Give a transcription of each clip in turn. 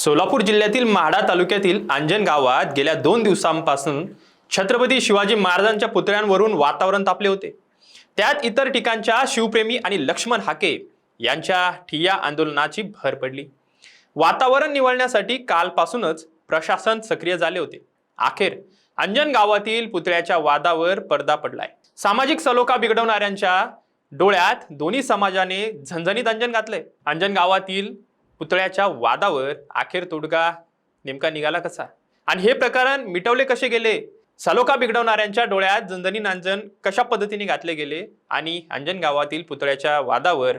सोलापूर जिल्ह्यातील माढा तालुक्यातील अंजन गावात गेल्या 2 दिवसांपासून छत्रपती शिवाजी महाराजांच्या पुतळ्यांवरून वातावरण तापले होते। त्यात इतर ठिकाणच्या शिवप्रेमी आणि लक्ष्मण हाके यांच्या ठिय्या आंदोलनाची भर पडली। वातावरण निवळण्यासाठी कालपासूनच प्रशासन सक्रिय झाले होते। अखेर अंजन गावातील पुतळ्याच्या वादावर पडदा पडलाय। सामाजिक सलोखा बिघडवणाऱ्यांच्या डोळ्यात दोन्ही समाजाने झणझणीत अंजन घातले। अंजन गावातील पुतळ्याच्या वादावर अखेर तोडगा नेमका निघाला कसा आणि हे प्रकरण मिटवले कसे गेले, सलोखा बिघडवणाऱ्यांच्या डोळ्यात झणझणीत अंजन कशा पद्धतीने घातले गेले आणि अंजन गावातील पुतळ्याच्या वादावर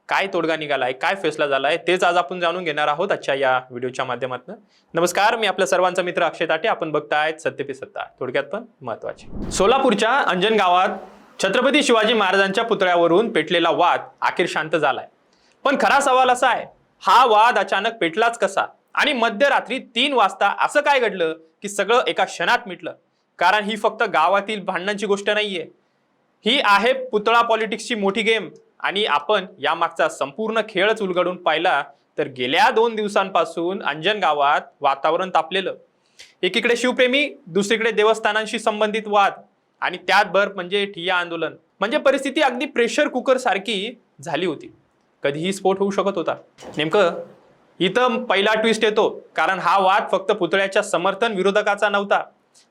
काय तोडगा निघालाय, काय फैसला झालाय, तेच आज आपण जाणून घेणार आहोत आजच्या या व्हिडिओच्या माध्यमातून। नमस्कार, मी आपल्या सर्वांचा मित्र अक्षय ताटे। आपण बघतायत सत्य पे सत्ता, थोडक्यात पण महत्त्वाचे। सोलापूरच्या अंजन गावात छत्रपती शिवाजी महाराजांच्या पुतळ्यावरून पेटलेला वाद अखेर शांत झालाय। पण खरा सवाल असा आहे, हा वाद अचानक पेटलाच कसा आणि मध्यरात्री 3 वाजता असं काय घडलं की सगळं एका क्षणात मिटलं? कारण ही फक्त गावातील भांडणांची गोष्ट नाहीये, ही आहे पुतळा पॉलिटिक्सची मोठी गेम। आणि आपण यामागचा संपूर्ण खेळच उलगडून पाहिला तर गेल्या 2 दिवसांपासून अंजन गावात वातावरण तापलेलं। एकीकडे शिवप्रेमी, दुसरीकडे देवस्थानांशी संबंधित वाद आणि त्यात भर म्हणजे ठिय्या आंदोलन। म्हणजे परिस्थिती अगदी प्रेशर कुकर सारखी झाली होती, कधीही स्फोट होऊ शकत होता। नेमकं इथं पहिला ट्विस्ट येतो, कारण हा वाद फक्त पुतळ्याच्या समर्थन विरोधकाचा नव्हता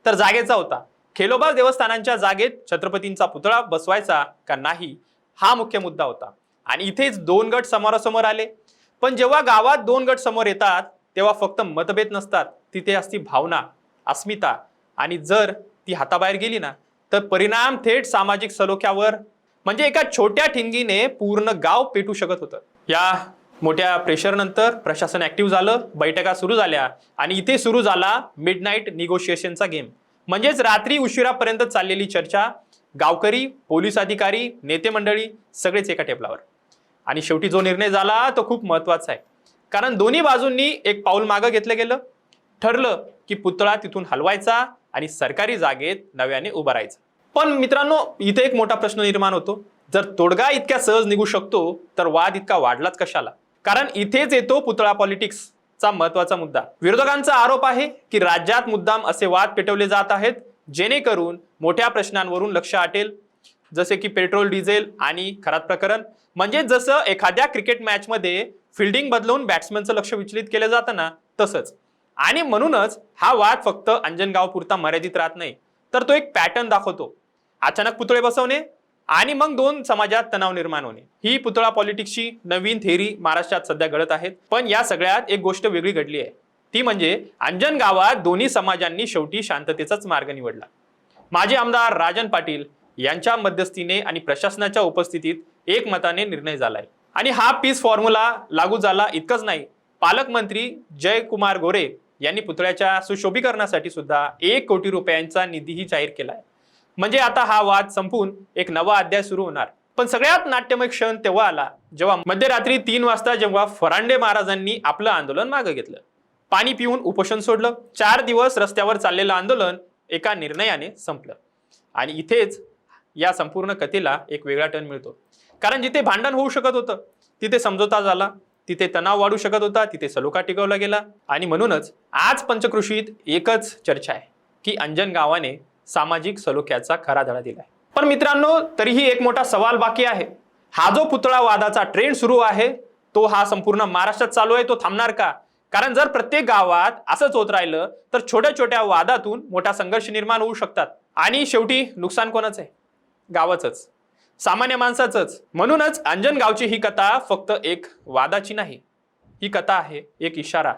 तर जागेचा होता। खेलोबा देवस्थानांच्या जागेत छत्रपतींचा पुतळा बसवायचा का नाही हा मुख्य मुद्दा होता आणि इथेच 2 गट समोरासमोर आले। पण जेव्हा गावात 2 गट समोर येतात तेव्हा फक्त मतभेद नसतात, तिथे असती भावना, अस्मिता आणि जर ती हाताबाहेर गेली ना तर परिणाम थेट सामाजिक सलोख्यावर, म्हणजे एका छोट्या ठिणगीने पूर्ण गाव पेटू शकत होतं। या मोठ्या प्रेशर नंतर प्रशासन ऍक्टिव्ह झालं, बैठका सुरू झाल्या आणि इथे सुरू झाला मिडनाईट निगोशिएशनचा गेम। म्हणजेच रात्री उशिरापर्यंत चाललेली चर्चा, गावकरी, पोलीस अधिकारी, नेते मंडळी सगळेच एका टेबलावर। आणि शेवटी जो निर्णय झाला तो खूप महत्त्वाचा आहे, कारण दोन्ही बाजूंनी एक पाऊल मागे घेतलं गेलं। ठरलं की पुतळा तिथून हलवायचा आणि सरकारी जागेत नव्याने उभारायचा। पण मित्रांनो, इथे एक मोठा प्रश्न निर्माण होतो, जर तोडगा इतक्या सहज निघू शकतो तर वाद इतका वाढलाच कशाला? कारण इथेच येतो पुतळा पॉलिटिक्सचा महत्त्वाचा मुद्दा। विरोधकांचा आरोप आहे की राज्यात मुद्दाम असे वाद पेटवले जात आहेत जेणेकरून मोठ्या प्रश्नांवरून लक्ष हटेल, जसे की पेट्रोल, डिझेल आणि खरात प्रकरण। म्हणजे जसं एखाद्या क्रिकेट मॅच मध्ये फिल्डिंग बदलून बॅट्समनचं लक्ष विचलित केलं जातं ना, तसंच। आणि म्हणूनच हा वाद फक्त अंजनगाव पुरता मर्यादित राहत नाही, तर तो एक पॅटर्न दाखवतो। अचानक पुतळे बसवणे आणि मग 2 समाजात तणाव निर्माण होणे, ही पुतळा पॉलिटिक्सची नवीन थेअरी महाराष्ट्रात सध्या घडत आहेत। पण या सगळ्यात एक गोष्ट वेगळी घडली आहे, ती म्हणजे अंजन गावात दोन्ही समाजांनी शेवटी शांततेचाच मार्ग निवडला। माजी आमदार राजन पाटील यांच्या मध्यस्थीने आणि प्रशासनाच्या उपस्थितीत एकमताने निर्णय झालाय आणि हा पीस फॉर्म्युला लागू झाला। इतकंच नाही, पालकमंत्री जयकुमार गोरे यांनी पुतळ्याच्या सुशोभीकरणासाठी सुद्धा 1 कोटी रुपयांचा निधीही जाहीर केलाय। म्हणजे आता हा वाद संपून एक नवा अध्याय सुरू होणार। पण सगळ्यात नाट्यमय क्षण तेव्हा आला जेव्हा मध्यरात्री 3 वाजता जेव्हा फरांडे महाराजांनी आपलं आंदोलन मागे घेतलं, पाणी पिऊन उपोषण सोडलं। 4 दिवस रस्त्यावर चाललेलं आंदोलन एका निर्णयाने संपलं। आणि इथेच या संपूर्ण कथेला एक वेगळा टर्न मिळतो, कारण जिथे भांडण होऊ शकत होतं तिथे समझोता झाला, तिथे तणाव वाढू शकत होता तिथे सलोखा टिकवला गेला। आणि म्हणूनच आज पंचकृषीत एकच चर्चा आहे की अंजन गावाने सामाजिक सलोख्याचा खरा धडा दिलाय। पण मित्रांनो, तरीही एक मोठा सवाल बाकी आहे। हा जो पुतळा वादाचा ट्रेंड सुरू आहे तो हा संपूर्ण महाराष्ट्रात चालू आहे, तो थांबणार का? कारण जर प्रत्येक गावात असंच होत राहिलं तर छोट्या छोट्या वादातून मोठा संघर्ष निर्माण होऊ शकतात आणि शेवटी नुकसान कोणाचं आहे? गावाचंच, सामान्य माणसाचंच। म्हणूनच अंजन गावची ही कथा फक्त एक वादाची नाही, ही कथा आहे एक इशारा,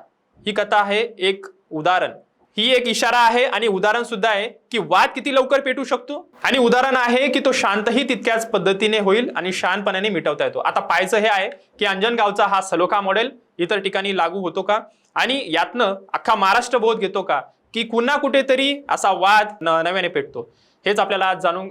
ही कथा आहे एक उदाहरण, ही एक इशारा आहे आणि उदाहरण सुद्धा आहे की वाद किती लवकर पेटू शकतो आणि उदाहरण आहे की तो शांतही तितक्याच पद्धतीने होईल आणि शांतपणाने मिटवता येतो। आता पाहायचं हे आहे की अंजन गावचा हा सलोखा मॉडेल इतर ठिकाणी लागू होतो का आणि यातनं अख्खा महाराष्ट्र बोध घेतो का की कुणा कुठेतरी असा वाद नव्याने पेटतो? हेच आपल्याला आज जाणून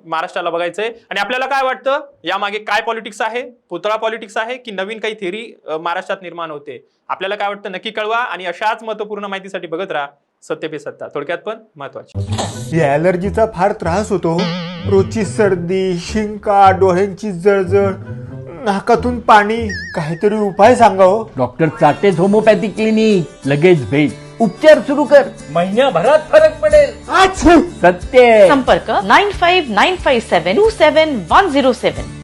महाराष्ट्राला बघायचंय। आणि आपल्याला काय वाटतं, यामागे काय पॉलिटिक्स आहे? पुतळा पॉलिटिक्स आहे की नवीन काही थेअरी महाराष्ट्रात निर्माण होते? आपल्याला काय वाटतं नक्की कळवा आणि अशाच महत्त्वपूर्ण माहितीसाठी बघत राहा सत्य पे सत्ता, थोडक्यात पण महत्त्वाची। या ॲलर्जीचा फार त्रास होतो, रोजची सर्दी, शिंका, डोळ्यांची जळजळ, नाकातून पाणी, काहीतरी उपाय सांगा हो. डॉक्टर चाटेच होमिओपॅथी क्लिनिक, लगेच भेट, उपचार सुरू कर, महिन्याभरात फरक पडेल. सत्य. संपर्क 9595727107.